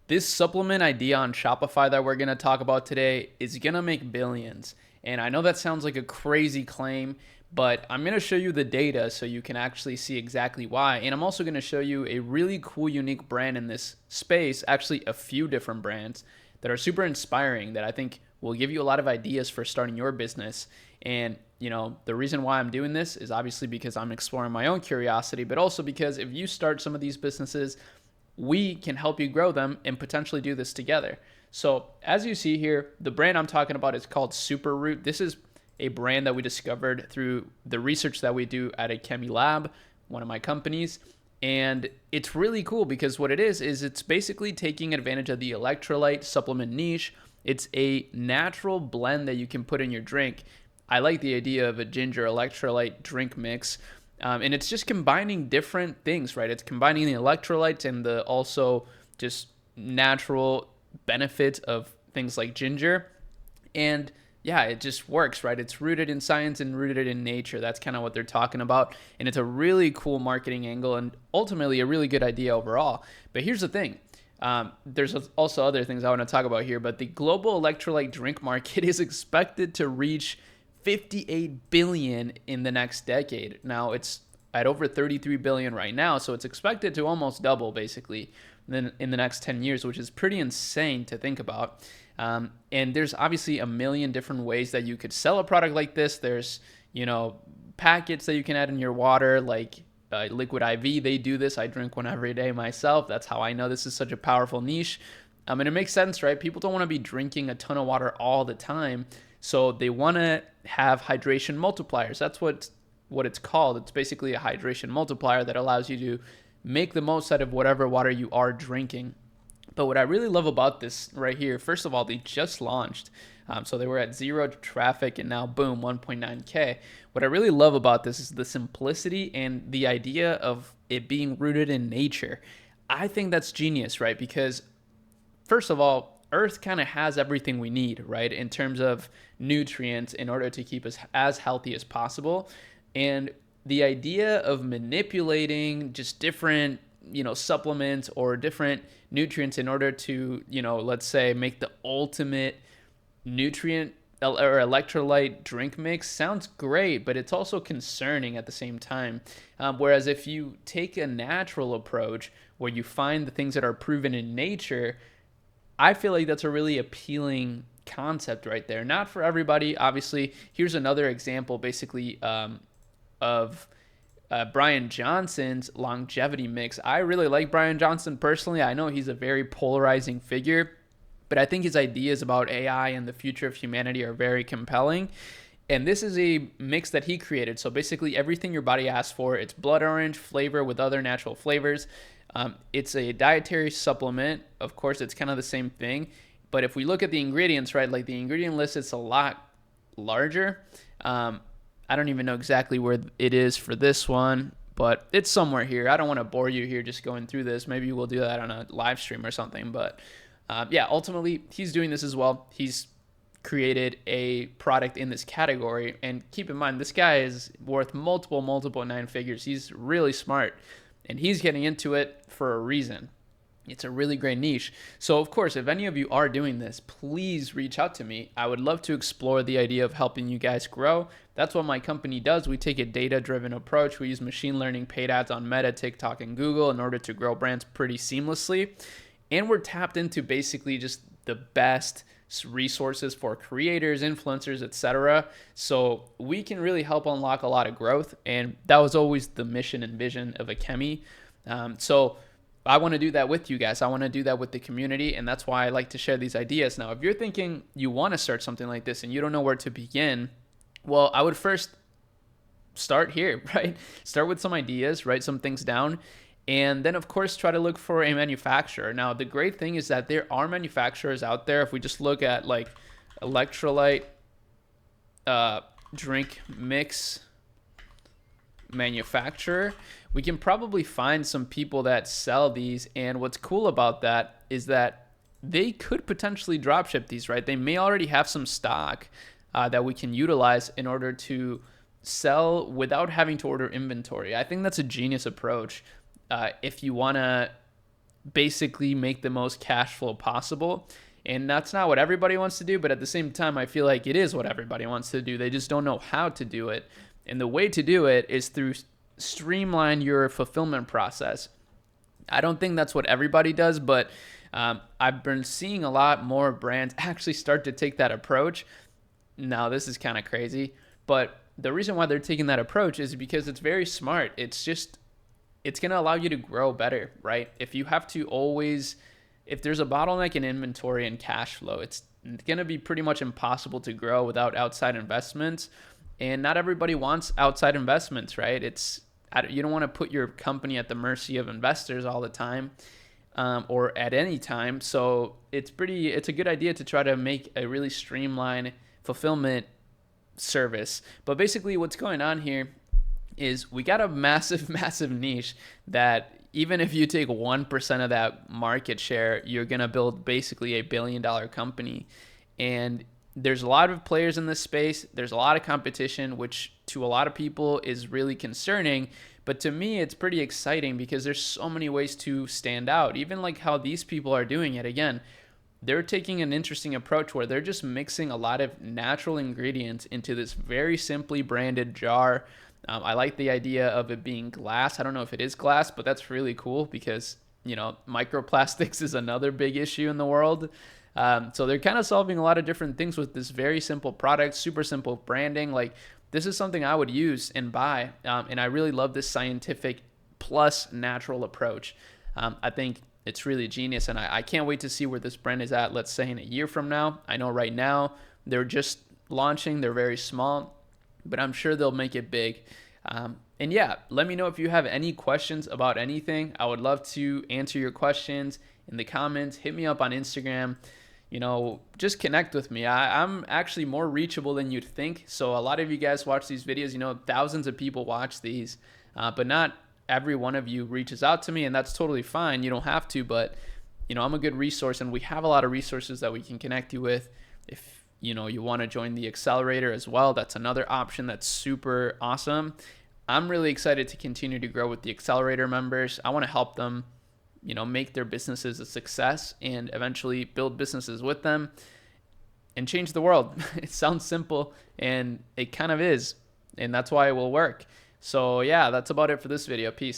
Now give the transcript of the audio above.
This supplement idea on Shopify that we're going to talk about today is going to make billions. And I know that sounds like a crazy claim, but I'm going to show you the data so you can actually see exactly why. And I'm also going to show you a really cool, unique brand in this space, actually a few different brands that are super inspiring that I think will give you a lot of ideas for starting your business. And, the reason why I'm doing this is obviously because I'm exploring my own curiosity, but also because if you start some of these businesses, we can help you grow them and potentially do this together. So as you see here, the brand I'm talking about is called Superroot. This is a brand that we discovered through the research that we do at Akemi Lab, one of my companies. And it's really cool because what it is it's basically taking advantage of the electrolyte supplement niche. It's a natural blend that you can put in your drink. I like the idea of a ginger electrolyte drink mix. And it's just combining different things, right? It's combining the electrolytes and the also just natural benefits of things like ginger. And yeah, it just works, right? It's rooted in science and rooted in nature. That's kind of what they're talking about. And it's a really cool marketing angle and ultimately a really good idea overall. But here's the thing. There's also other things I want to talk about here, but the global electrolyte drink market is expected to reach 58 billion in the next decade. Now it's at over 33 billion right now, so it's expected to almost double basically in the next 10 years, which is pretty insane to think about. And there's obviously a million different ways that you could sell a product like this. There's, packets that you can add in your water, like Liquid IV. They do this. I drink one every day myself. That's how I know this is such a powerful niche. And it makes sense, right? People don't want to be drinking a ton of water all the time. So they want to have hydration multipliers. That's what it's called. It's basically a hydration multiplier that allows you to make the most out of whatever water you are drinking. But what I really love about this right here, first of all, they just launched. So they were at zero traffic and now boom, 1.9K. What I really love about this is the simplicity and the idea of it being rooted in nature. I think that's genius, right? Because first of all, Earth kind of has everything we need, right? In terms of nutrients in order to keep us as healthy as possible. And the idea of manipulating just different, supplements or different nutrients in order to, let's say make the ultimate nutrient or electrolyte drink mix sounds great, but it's also concerning at the same time. Whereas if you take a natural approach where you find the things that are proven in nature, I feel like that's a really appealing concept right there. Not for everybody, obviously. Here's another example, basically, of Brian Johnson's longevity mix. I really like Brian Johnson personally. I know he's a very polarizing figure, but I think his ideas about AI and the future of humanity are very compelling. And this is a mix that he created. So basically everything your body asks for. It's blood orange flavor with other natural flavors. It's a dietary supplement. Of course, it's kind of the same thing. But if we look at the ingredients, right, like the ingredient list, it's a lot larger. I don't even know exactly where it is for this one, but it's somewhere here. I don't want to bore you here just going through this. Maybe we'll do that on a live stream or something. But yeah, ultimately, he's doing this as well. He's created a product in this category. And keep in mind, this guy is worth multiple nine figures. He's really smart. And he's getting into it for a reason. It's a really great niche. So, of course, if any of you are doing this, please reach out to me. I would love to explore the idea of helping you guys grow. That's what my company does. We take a data-driven approach. We use machine learning paid ads on Meta, TikTok, and Google in order to grow brands pretty seamlessly. And we're tapped into basically just the best resources for creators, influencers, etc. So we can really help unlock a lot of growth. And that was always the mission and vision of Akemi. So I want to do that with you guys. I want to do that with the community. And that's why I like to share these ideas. Now, if you're thinking you want to start something like this and you don't know where to begin, well, I would first start here, right? Start with some ideas, write some things down. And then, of course, try to look for a manufacturer. Now, the great thing is that there are manufacturers out there. If we just look at like electrolyte drink mix manufacturer, we can probably find some people that sell these. And what's cool about that is that they could potentially drop ship these, right? They may already have some stock that we can utilize in order to sell without having to order inventory. I think that's a genius approach. If you want to basically make the most cash flow possible. And that's not what everybody wants to do, but at the same time, I feel like it is what everybody wants to do. They just don't know how to do it. And the way to do it is through streamline your fulfillment process. I don't think that's what everybody does, but I've been seeing a lot more brands actually start to take that approach. Now, this is kind of crazy, but the reason why they're taking that approach is because it's very smart. It's going to allow you to grow better, right? If you have to always, if there's a bottleneck in inventory and cash flow, it's going to be pretty much impossible to grow without outside investments. And not everybody wants outside investments, right? You don't want to put your company at the mercy of investors all the time, or at any time. So it's a good idea to try to make a really streamlined fulfillment service. But basically what's going on here is we got a massive, massive niche that even if you take 1% of that market share, you're going to build basically a $1 billion company. And there's a lot of players in this space. There's a lot of competition, which to a lot of people is really concerning. But to me, it's pretty exciting because there's so many ways to stand out. Even like how these people are doing it. Again, they're taking an interesting approach where they're just mixing a lot of natural ingredients into this very simply branded jar. I like the idea of it being glass. I don't know if it is glass, but that's really cool because, microplastics is another big issue in the world. So they're kind of solving a lot of different things with this very simple product, super simple branding. Like, this is something I would use and buy. And I really love this scientific plus natural approach. I think it's really genius. And I can't wait to see where this brand is at, let's say in a year from now. I know right now they're just launching. They're very small, but I'm sure they'll make it big. And yeah, let me know if you have any questions about anything. I would love to answer your questions in the comments. Hit me up on Instagram. Just connect with me. I'm actually more reachable than you'd think. So a lot of you guys watch these videos, thousands of people watch these, but not every one of you reaches out to me, and that's totally fine. You don't have to, but I'm a good resource, and we have a lot of resources that we can connect you with. If you want to join the accelerator as well, that's another option that's super awesome. I'm really excited to continue to grow with the accelerator members. I want to help them make their businesses a success and eventually build businesses with them and change the world. It sounds simple, and it kind of is, and that's why it will work. So yeah, that's about it for this video. Peace.